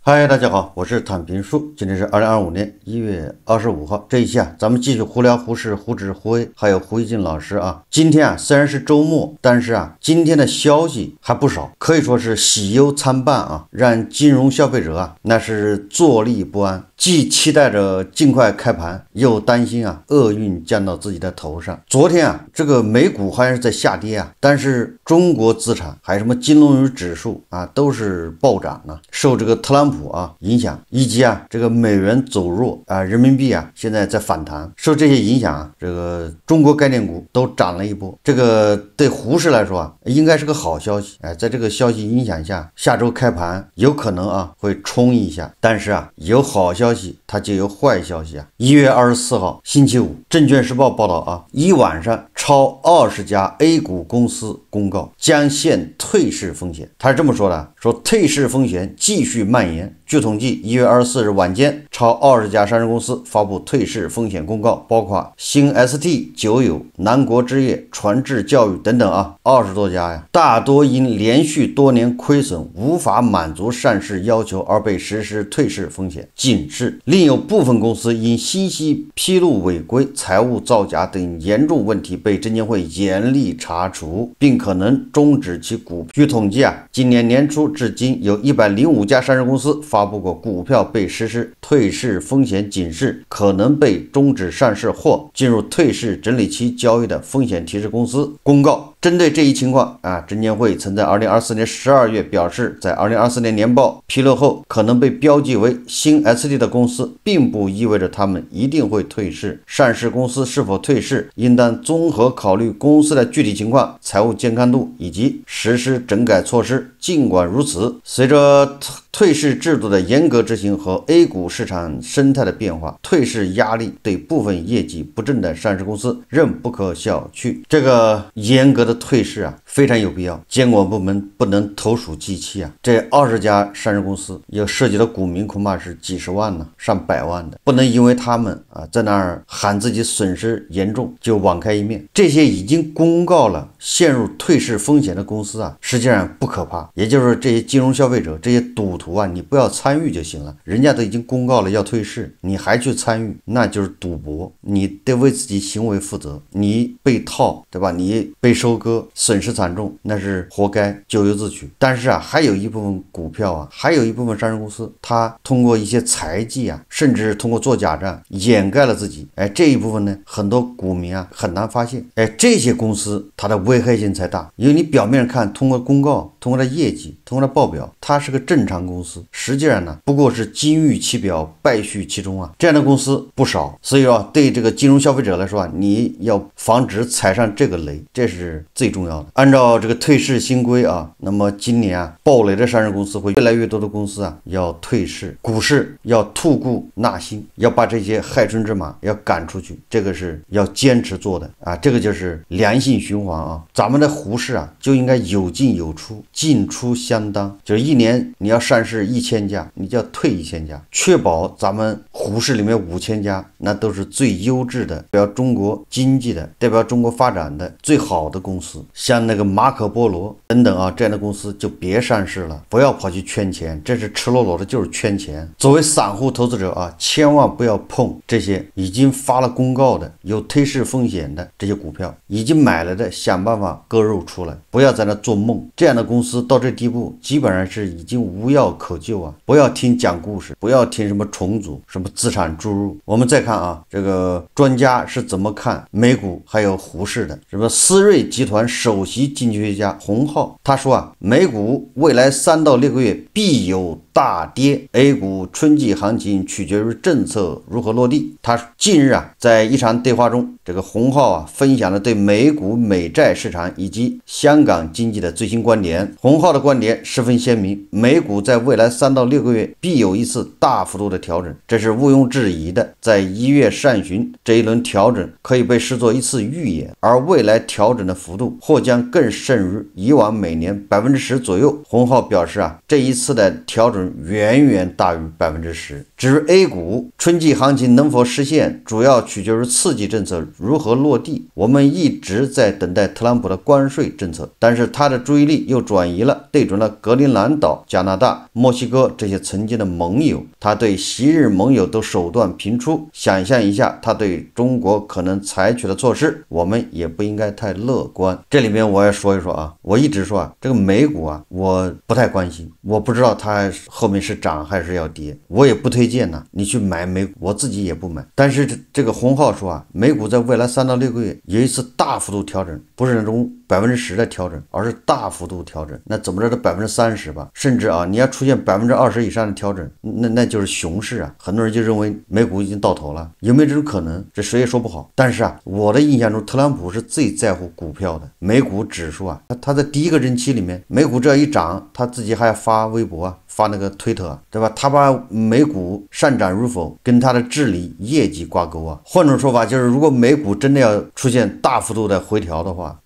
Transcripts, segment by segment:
嗨，大家好，我是坦平叔。今天是2025年1月25号。这一期咱们继续胡聊胡适、胡指、胡 A， 还有胡一静老师啊。今天虽然是周末，但是今天的消息还不少，可以说是喜忧参半啊，让金融消费者那是坐立不安，既期待着尽快开盘，又担心厄运降到自己的头上。昨天这个美股好像是在下跌但是中国资产还有什么金融指数都是暴涨受这个特朗普影响，以及这个美元走弱人民币现在在反弹，受这些影响这个中国概念股都涨了一波。这个对胡适来说应该是个好消息。在这个消息影响下，下周开盘有可能会冲一下，但是有好消息它就有坏消息1月24号星期五，证券时报报道一晚上超20家 A 股公司公告将现退市风险。他是这么说的，说退市风险继续蔓延。据统计，1月24日晚间，超20家上市公司发布退市风险公告，包括新 ST、九友、南国置业、传智教育等等20多家大多因连续多年亏损无法满足上市要求而被实施退市风险警示。另有部分公司因信息披露违规、财务造假等严重问题被证监会严厉查处，并可能终止其股。据统计今年年初至今有105家上市公司发布过股票被实施退市风险警示，可能被终止上市或进入退市整理期交易的风险提示公司公告。针对这一情况证监会曾在2024年12月表示，在2024年年报披露后可能被标记为新 ST 的公司，并不意味着他们一定会退市。上市公司是否退市，应当综合考虑公司的具体情况、财务健康度以及实施整改措施。尽管如此，随着退市制度的严格执行和 A 股市场生态的变化，退市压力对部分业绩不振的上市公司仍不可小觑。这个严格的退市非常有必要，监管部门不能投鼠忌器这20家上市公司要涉及的股民恐怕是几十万上百万的，不能因为他们在那儿喊自己损失严重就网开一面。这些已经公告了陷入退市风险的公司实际上不可怕，也就是这些金融消费者、这些赌徒你不要参与就行了。人家都已经公告了要退市，你还去参与，那就是赌博，你得为自己行为负责。你被套，对吧？你被收割，损失惨重，那是活该，咎由自取。但是还有一部分股票还有一部分上市公司，它通过一些财技甚至通过做假账掩盖了自己。这一部分呢，很多股民很难发现。这些公司它的危害性才大，因为你表面看通过公告、通过它业绩、通过它报表，它是个正常公司，实际上不过是金玉其表，败絮其中这样的公司不少。所以对这个金融消费者来说你要防止踩上这个雷，这是最重要的。按照这个退市新规那么今年暴雷的上市公司会越来越多的公司要退市，股市要吐故纳新，要把这些害群之马要赶出去，这个是要坚持做的这个就是良性循环咱们的胡适就应该有进有出，进出相当，就是一年你要上市1000家，你就要退1000家，确保咱们胡适里面5000家那都是最优质的，代表中国经济的，代表中国发展的最好的公司。像那个马可波罗等等这样的公司就别上市了，不要跑去圈钱，这是赤裸裸的就是圈钱。作为散户投资者千万不要碰这些已经发了公告的有退市风险的这些股票，已经买了的想办法割肉出来，不要在那做梦。这样的公司到这地步基本上是已经无药可救不要听讲故事，不要听什么重组、什么资产注入。我们再看这个专家是怎么看美股还有胡适的。什么思睿集团首席经济学家洪浩他说美股未来3到6个月必有大跌， A 股春季行情取决于政策如何落地。他近日在一场对话中，这个洪浩分享了对美股美债市场以及香港经济的最新观点。洪浩的观点十分鲜明，美股在未来3到6个月必有一次大幅度的调整，这是毋庸置疑的，在1月上旬这一轮调整可以被视作一次预演，而未来调整的幅度或将更甚于以往每年10%左右。洪浩表示这一次的调整远远大于10%。至于 A 股春季行情能否实现，主要取决于刺激政策如何落地。我们一直在等待特朗普的关税政策，但是他的注意力又转移了，对准了格陵兰岛、加拿大、墨西哥这些曾经的盟友。他对昔日盟友都手段频出，想象一下他对中国可能采取的措施，我们也不应该太乐观。这里面我要说一说我一直说这个美股我不太关心，我不知道它后面是涨还是要跌，我也不推荐你去买美股，我自己也不买。但是这个洪浩说美股在未来3到6个月有一次大幅度调整，不是那种10%的调整，而是大幅度调整。那怎么着都30%吧，甚至你要出现20%以上的调整，那就是熊市很多人就认为美股已经到头了，有没有这种可能？这谁也说不好。但是我的印象中，特朗普是最在乎股票的。美股指数他在第一个任期里面，美股这样一涨，他自己还要发微博发那个推特对吧？他把美股上涨与否跟他的治理业绩挂钩换种说法就是，如果美股真的要出现大幅度的回调的话，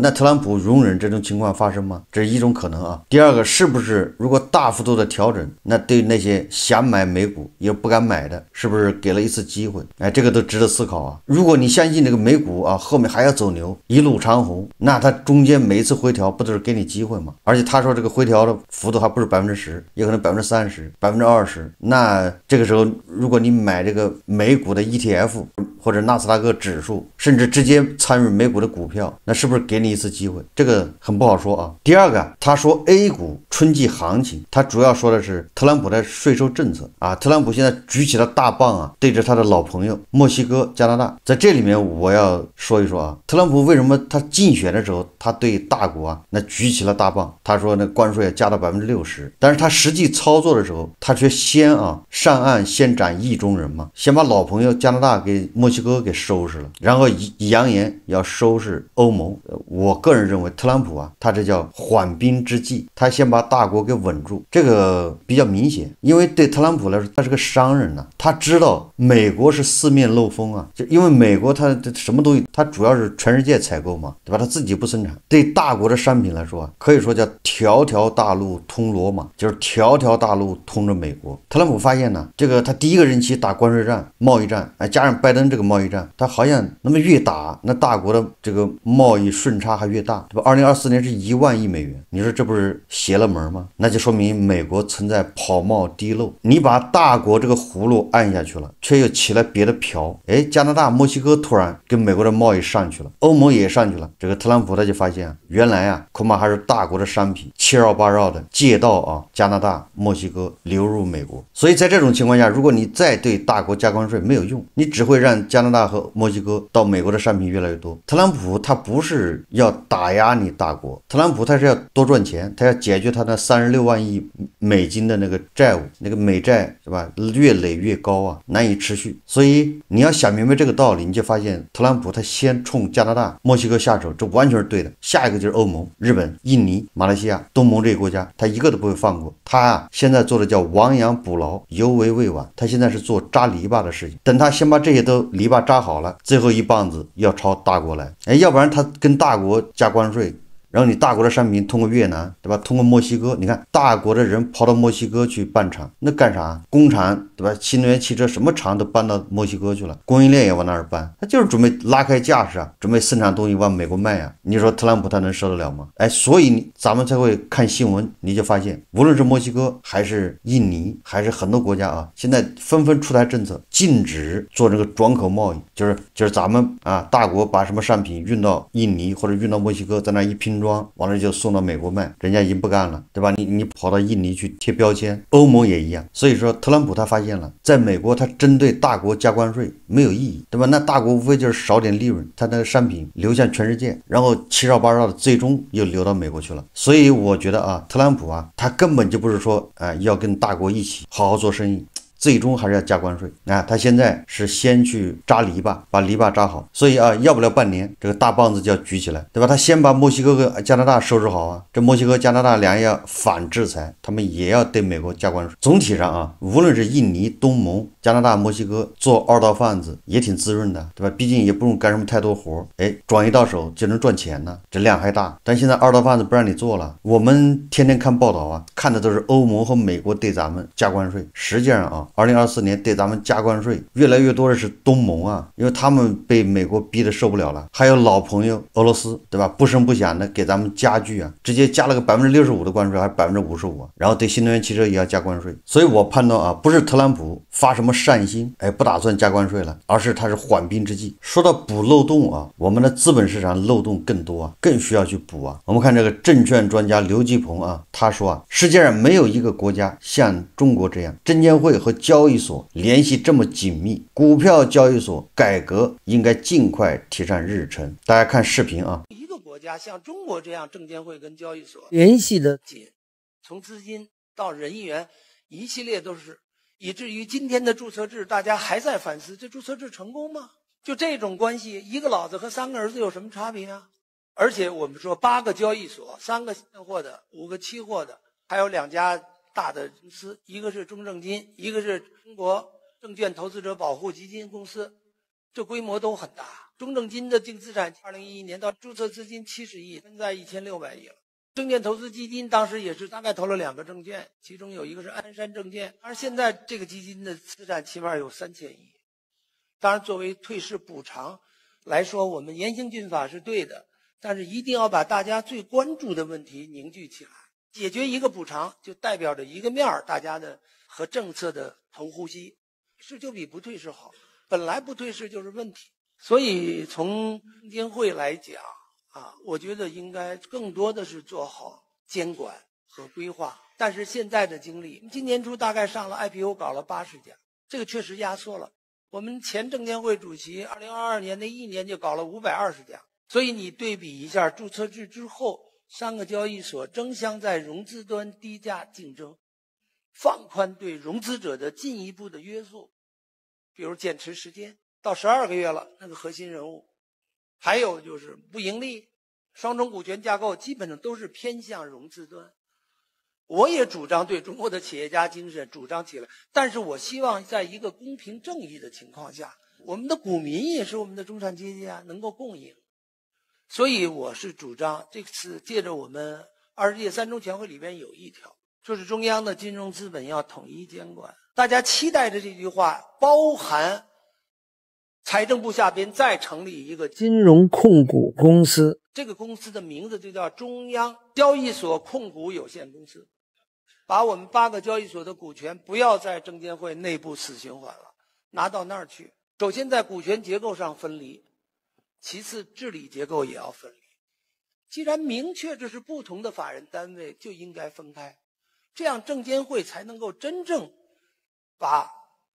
那特朗普容忍这种情况发生吗？这是一种可能第二个，是不是如果大幅度的调整，那对那些想买美股也不敢买的，是不是给了一次机会？这个都值得思考如果你相信这个美股后面还要走牛，一路长红，那它中间每一次回调不都是给你机会吗？而且他说这个回调的幅度还不是10%，也可能30%、20%。那这个时候，如果你买这个美股的 ETF 或者纳斯达克指数，甚至直接参与美股的股票，那是不是给你一次机会？这个很不好说第二个，他说 A 股春季行情，他主要说的是特朗普的税收政策特朗普现在举起了大棒对着他的老朋友墨西哥、加拿大。在这里面我要说一说特朗普为什么他竞选的时候，他对大国那举起了大棒，他说那关税要加到60%，但是他实际操作的时候，他却先上岸先斩意中人嘛，先把老朋友加拿大给墨西哥给收拾了，然后扬言要收拾欧盟。我个人认为特朗普他这叫缓兵之计，他先把大国给稳住，这个比较明显。因为对特朗普来说，他是个商人他知道美国是四面漏风就因为美国他什么东西他主要是全世界采购嘛，对吧？他自己不生产。对大国的商品来说可以说叫条条大路通罗马，就是条条大路通着美国。特朗普发现这个他第一个任期打关税战、贸易战加上拜登这个贸易战，他好像那么越打那大国的这个贸易顺差还越大，对吧？2024年是1万亿美元，你说这不是邪了门吗？那就说明美国存在跑贸滴漏。你把大国这个葫芦按下去了，却又起了别的瓢，加拿大、墨西哥突然跟美国的贸易上去了，欧盟也上去了。这个特朗普他就发现原来恐怕还是大国的商品七绕八绕的借道加拿大、墨西哥流入美国。所以在这种情况下，如果你再对大国加关税没有用，你只会让加拿大和墨西哥到美国的商品越来越多。特朗普他不是要打压你大国，特朗普他是要多赚钱，他要解决他那36万亿美金的那个债务，那个美债是吧？越累越高难以持续。所以你要想明白这个道理，你就发现特朗普他先冲加拿大、墨西哥下手，这完全是对的。下一个就是欧盟、日本、印尼、马来西亚、东盟这些国家，他一个都不会放过。他现在做的叫亡羊补牢，犹为未晚。他现在是做扎篱笆的事情，等他先把这些都篱笆扎好了，最后一棒子要朝大国来。要不然他跟大国加关税，然后你大国的商品通过越南，对吧？通过墨西哥，你看大国的人跑到墨西哥去办厂，那干啥？工厂，对吧？新能源汽车什么厂都搬到墨西哥去了，供应链也往那儿搬，他就是准备拉开架势准备生产东西往美国卖你说特朗普他能受得了吗？所以咱们才会看新闻，你就发现无论是墨西哥还是印尼还是很多国家现在纷纷出台政策，禁止做这个转口贸易，就是咱们大国把什么商品运到印尼或者运到墨西哥，在那一拼装完了就送到美国卖，人家已经不干了，对吧？你跑到印尼去贴标签，欧盟也一样。所以说特朗普他发现了，在美国他针对大国加关税没有意义，对吧？那大国无非就是少点利润，他的商品流向全世界，然后七绕八绕的最终又流到美国去了。所以我觉得特朗普他根本就不是说要跟大国一起好好做生意。最终还是要加关税啊。他现在是先去扎篱笆，把篱笆扎好，所以啊，要不了半年，这个大棒子就要举起来，对吧？他先把墨西哥和加拿大收拾好啊，这墨西哥、加拿大两人要反制裁，他们也要对美国加关税。总体上啊，无论是印尼、东盟、加拿大、墨西哥做二道贩子也挺滋润的，对吧？毕竟也不用干什么太多活，哎，转一到手就能赚钱呢，这量还大。但现在二道贩子不让你做了，我们天天看报道啊，看的都是欧盟和美国对咱们加关税。实际上啊，2024年对咱们加关税越来越多的是东盟啊，因为他们被美国逼得受不了了。还有老朋友俄罗斯，对吧？不声不响的给咱们加剧啊，直接加了个65%的关税，还是55%，然后对新能源汽车也要加关税。所以我判断啊，不是特朗普发什么善心，哎，不打算加关税了，而是他是缓兵之计。说到补漏洞啊，我们的资本市场漏洞更多啊，更需要去补啊。我们看这个证券专家刘继鹏啊，他说啊，世界上没有一个国家像中国这样，证监会和交易所联系这么紧密，股票交易所改革应该尽快提上日程。大家看视频啊，一个国家像中国这样，证监会跟交易所联系的紧，从资金到人员，一系列都是，以至于今天的注册制，大家还在反思，这注册制成功吗？就这种关系，一个老子和3个儿子有什么差别啊？而且我们说8个交易所，3个现货的，5个期货的，还有2家大的公司，一个是中证金，一个是中国证券投资者保护基金公司，这规模都很大。中证金的净资产2011年到注册资金70亿，现在1600亿了。证券投资基金当时也是大概投了2个证券，其中有一个是鞍山证券，而现在这个基金的资产起码有3000亿。当然作为退市补偿来说，我们严刑峻法是对的，但是一定要把大家最关注的问题凝聚起来，解决一个补偿就代表着一个面大家的和政策的同呼吸，是就比不退市好，本来不退市就是问题。所以从证监会来讲啊，我觉得应该更多的是做好监管和规划。但是现在的经历，今年初大概上了 IPO 搞了80家，这个确实压缩了。我们前证监会主席2022年那1年就搞了520家，所以你对比一下注册制之后，3个交易所争相在融资端低价竞争，放宽对融资者的进一步的约束，比如减持时间到12个月了，那个核心人物，还有就是不盈利，双重股权架构基本上都是偏向融资端。我也主张对中国的企业家精神主张起来，但是我希望在一个公平正义的情况下，我们的股民也是我们的中产阶级啊，能够共赢。所以我是主张这次借着我们20届3中全会里边有一条，就是中央的金融资本要统一监管。大家期待着这句话包含财政部下边再成立一个金融控股公司，这个公司的名字就叫中央交易所控股有限公司，把我们8个交易所的股权不要在证监会内部死循环了，拿到那儿去。首先在股权结构上分离，其次治理结构也要分离。既然明确这是不同的法人单位，就应该分开，这样证监会才能够真正把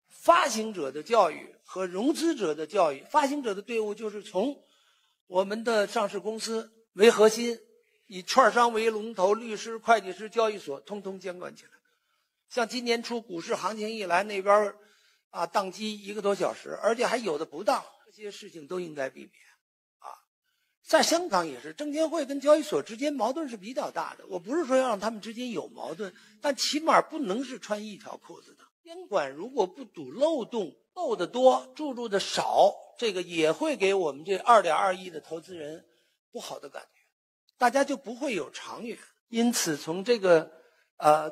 发行者的教育和融资者的教育，发行者的队伍就是从我们的上市公司为核心，以券商为龙头，律师、会计师、交易所通通监管起来。像今年初股市行情一来，那边宕机1个多小时，而且还有的不当，这些事情都应该避免啊。在香港也是，证监会跟交易所之间矛盾是比较大的，我不是说要让他们之间有矛盾，但起码不能是穿一条裤子的。监管如果不堵漏洞，漏的多，注入的少，这个也会给我们这2.2亿的投资人不好的感觉，大家就不会有长远。因此从这个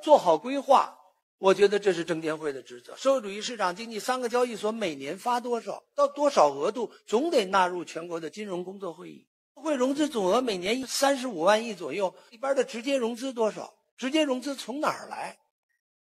做好规划，我觉得这是证监会的职责。社会主义市场经济3个交易所每年发多少到多少额度，总得纳入全国的金融工作会议。会融资总额每年35万亿左右，里边的直接融资多少？直接融资从哪儿来？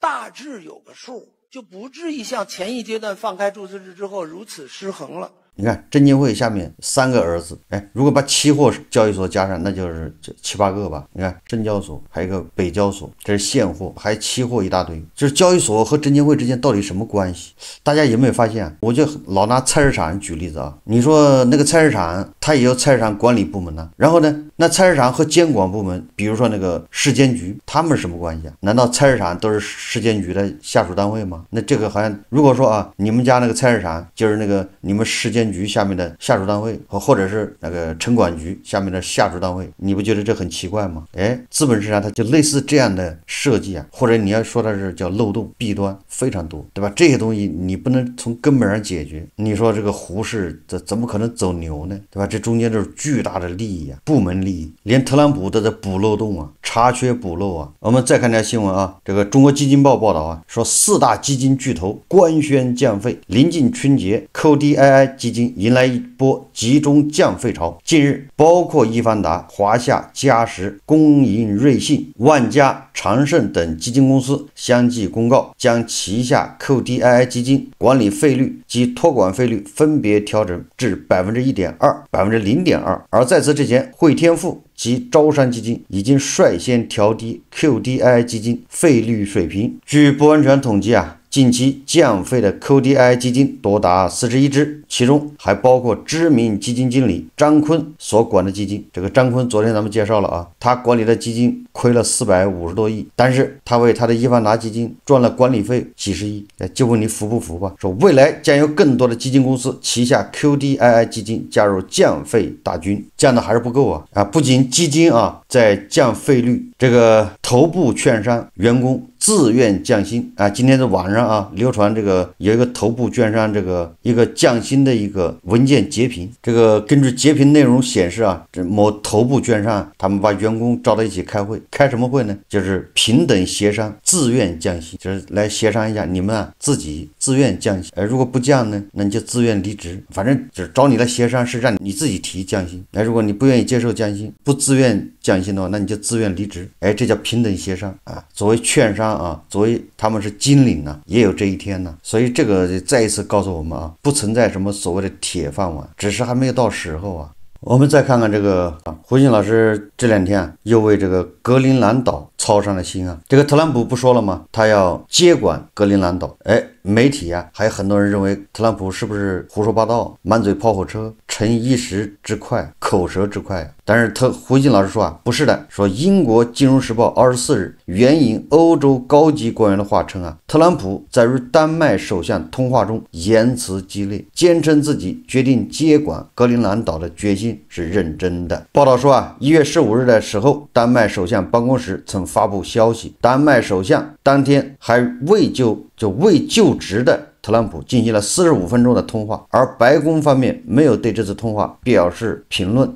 大致有个数，就不至于像前一阶段放开注册制之后如此失衡了。你看证监会下面3个儿子，如果把期货交易所加上，那就是7、8个吧。你看证交所，还有一个北交所，这是现货，还有期货一大堆。就是交易所和证监会之间到底什么关系？大家有没有发现？我就老拿菜市场举例子啊，你说那个菜市场，它也有菜市场管理部门呢，然后呢，那菜市场和监管部门，比如说那个市监局，他们是什么关系啊？难道菜市场都是市监局的下属单位吗？那这个好像，如果说啊，你们家那个菜市场就是那个你们市监局下面的下属单位，或者是那个城管局下面的下属单位，你不觉得这很奇怪吗？资本市场它就类似这样的设计啊，或者你要说的是叫漏洞弊端非常多，对吧？这些东西你不能从根本上解决，你说这个胡适这怎么可能走牛呢？对吧？这中间都是巨大的利益啊，部门利益，连特朗普都在补漏洞啊，查缺补漏啊。我们再看条新闻啊，这个中国基金报报道啊，说4大基金巨头官宣降费，临近春节 QDII 基金迎来一波集中降费潮。近日，包括易方达、华夏、嘉实、工银瑞信、万家、长盛等基金公司相继公告，将旗下 QDII 基金管理费率及托管费率分别调整至 1.2%、0.2%。而在此之前，汇添富及招商基金已经率先调低 QDII 基金费率水平。据不完全统计啊，近期降费的 QDII 基金多达41只，其中还包括知名基金经理张坤所管的基金。这个张坤昨天咱们介绍了啊，他管理的基金亏了450多亿，但是他为他的易方达基金赚了管理费几十亿。就问你服不服吧？说未来将有更多的基金公司旗下 QDII 基金加入降费大军，降的还是不够啊！不仅基金啊在降费率，这个头部券商员工自愿降薪啊！今天在网上啊流传这个有一个头部券商这个一个降薪的一个文件截屏，这个根据截屏内容显示啊，这某头部券商他们把员工招到一起开会，开什么会呢？就是平等协商，自愿降薪，就是来协商一下你们啊自己自愿降薪，如果不降呢，那你就自愿离职，反正就是找你来协商是让你自己提降薪，如果你不愿意接受降薪，不自愿降薪的话，那你就自愿离职，这叫平等协商啊。作为券商啊，作为他们是金领呢，也有这一天呢。所以这个再一次告诉我们啊，不存在什么所谓的铁饭碗，只是还没有到时候啊。我们再看看这个胡锦老师这2天又为这个格陵兰岛操上了心啊。这个特朗普不说了吗？他要接管格陵兰岛。媒体啊还有很多人认为特朗普是不是胡说八道，满嘴跑火车，逞一时之快，口舌之快。但是胡锦老师说啊，不是的，说英国金融时报24日援引欧洲高级官员的话称啊，特朗普在与丹麦首相通话中言辞激烈，坚称自己决定接管格陵兰岛的决心是认真的。报道说啊，1月15日的时候，丹麦首相办公室曾发布消息，丹麦首相当天还未就职的特朗普进行了45分钟的通话，而白宫方面没有对这次通话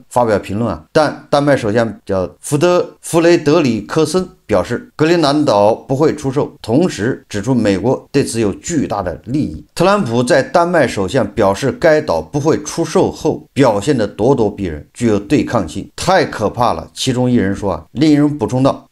发表评论啊。但丹麦首相叫弗雷德里克森表示格陵兰岛不会出售，同时指出美国对此有巨大的利益。特朗普在丹麦首相表示该岛不会出售后表现得咄咄逼人，具有对抗性，太可怕了。其中一人说啊，另一人补充道，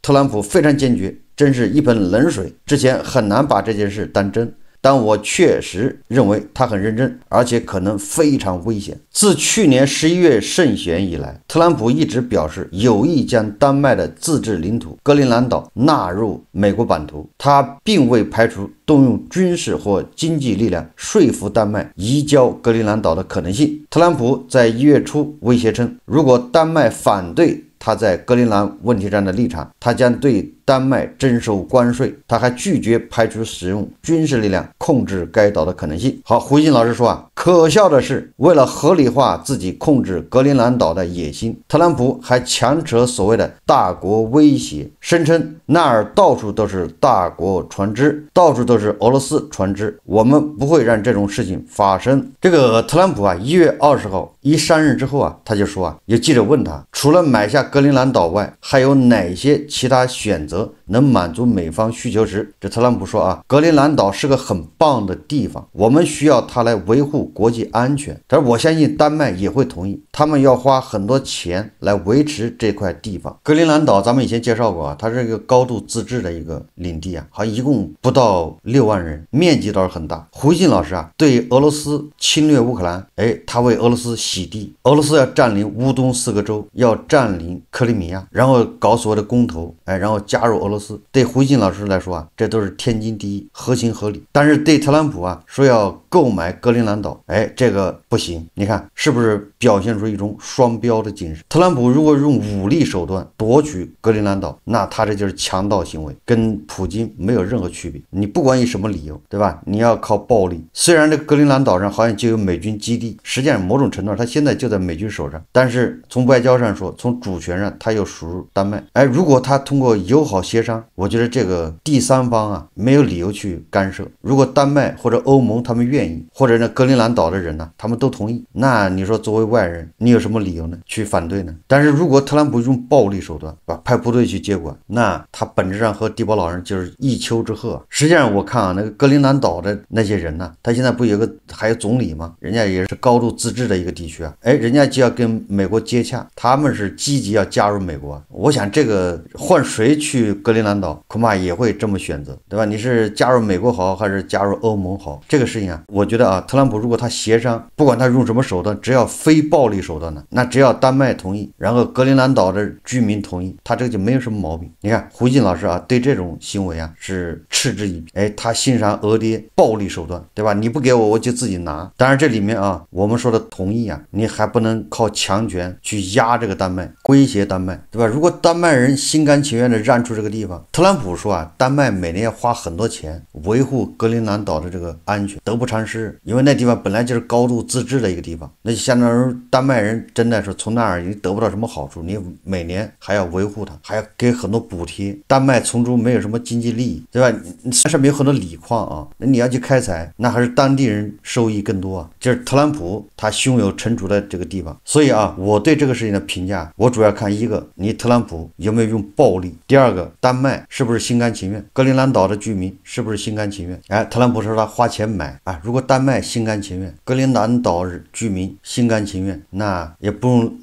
特朗普非常坚决，真是一盆冷水，之前很难把这件事当真，但我确实认为他很认真，而且可能非常危险。自去年11月胜选以来，特朗普一直表示有意将丹麦的自治领土格陵兰岛纳入美国版图，他并未排除动用军事或经济力量说服丹麦移交格陵兰岛的可能性。特朗普在1月初威胁称，如果丹麦反对他在格陵兰问题上的立场，他将对丹麦征收关税。他还拒绝排除使用军事力量控制该岛的可能性。好，胡锦老师说啊，可笑的是，为了合理化自己控制格陵兰岛的野心，特朗普还强扯所谓的大国威胁，声称那儿到处都是大国船只，到处都是俄罗斯船只，我们不会让这种事情发生。这个特朗普啊，1月20号一上任之后啊，他就说啊，有记者问他，除了买下格陵兰岛外，还有哪些其他选择能满足美方需求时，这特朗普说啊，格陵兰岛是个很棒的地方，我们需要它来维护国际安全。但是我相信丹麦也会同意，他们要花很多钱来维持这块地方。格陵兰岛咱们以前介绍过啊，它是一个高度自治的一个领地啊，好像一共不到6万人，面积倒是很大。胡锡进老师啊，对俄罗斯侵略乌克兰，他为俄罗斯洗地，俄罗斯要占领乌东4个州，要占领克里米亚，然后搞所谓的公投，然后加入俄罗斯。对胡锡进老师来说啊，这都是天经地义，合情合理。但是对特朗普啊，说要购买格陵兰岛，这个不行。你看是不是表现出一种双标的精神？特朗普如果用武力手段夺取格陵兰岛，那他这就是强盗行为，跟普京没有任何区别。你不管以什么理由，对吧？你要靠暴力。虽然这格陵兰岛上好像就有美军基地，实际上某种程度上它现在就在美军手上，但是从外交上说，从主权上它又属于丹麦。如果他通过友好协商，我觉得这个第三方啊没有理由去干涉。如果丹麦或者欧盟他们愿意，或者呢格陵兰岛的人呢，他们都同意，那你说作为外人，你有什么理由呢去反对呢？但是如果特朗普用暴力手段派部队去接管，那他本质上和地保老人就是一丘之貉。实际上我看啊，那个格陵兰岛的那些人呢，他现在不还有总理吗？人家也是高度自治的一个地区啊，人家就要跟美国接洽，他们是积极要加入美国。我想这个换谁去格陵兰岛，恐怕也会这么选择，对吧？你是加入美国好，还是加入欧盟好？这个事情啊，我觉得啊，特朗普如果他协商，不管他用什么手段，只要非暴力手段呢，那只要丹麦同意，然后格陵兰岛的居民同意，他这个就没有什么毛病。你看胡锡进老师啊，对这种行为啊是嗤之以鼻，他欣赏俄爹暴力手段，对吧？你不给我，我就自己拿。当然这里面啊，我们说的同意啊，你还不能靠强权去压这个丹麦，威胁丹麦，对吧？如果丹麦人心甘情愿的让出这个地方，特朗普说啊，丹麦每年要花很多钱维护格陵兰岛的这个安全，得不偿失。因为那地方本来就是高度自治的一个地方，那就相当于丹麦人真的是从那儿你得不到什么好处，你每年还要维护它，还要给很多补贴，丹麦从中没有什么经济利益，对吧？上面有很多锂矿啊，那你要去开采，那还是当地人收益更多啊。就是特朗普他胸有成竹的这个地方，所以啊，我对这个事情的评价，我主要看一个，你特朗普有没有用暴力；第二个，丹麦是不是心甘情愿，格陵兰岛的居民是不是心甘情愿？特朗普说他花钱买啊，如果丹麦心甘情愿，格陵兰岛居民心甘情愿，那也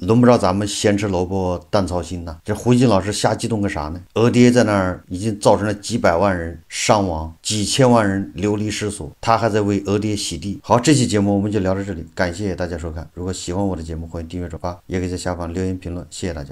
轮不着咱们咸吃萝卜淡操心呐。这胡锡进老师瞎激动个啥呢？俄爹在那儿已经造成了几百万人伤亡，几千万人流离失所，他还在为俄爹洗地。好，这期节目我们就聊到这里，感谢大家收看。如果喜欢我的节目，欢迎订阅转发，也可以在下方留言评论，谢谢大家。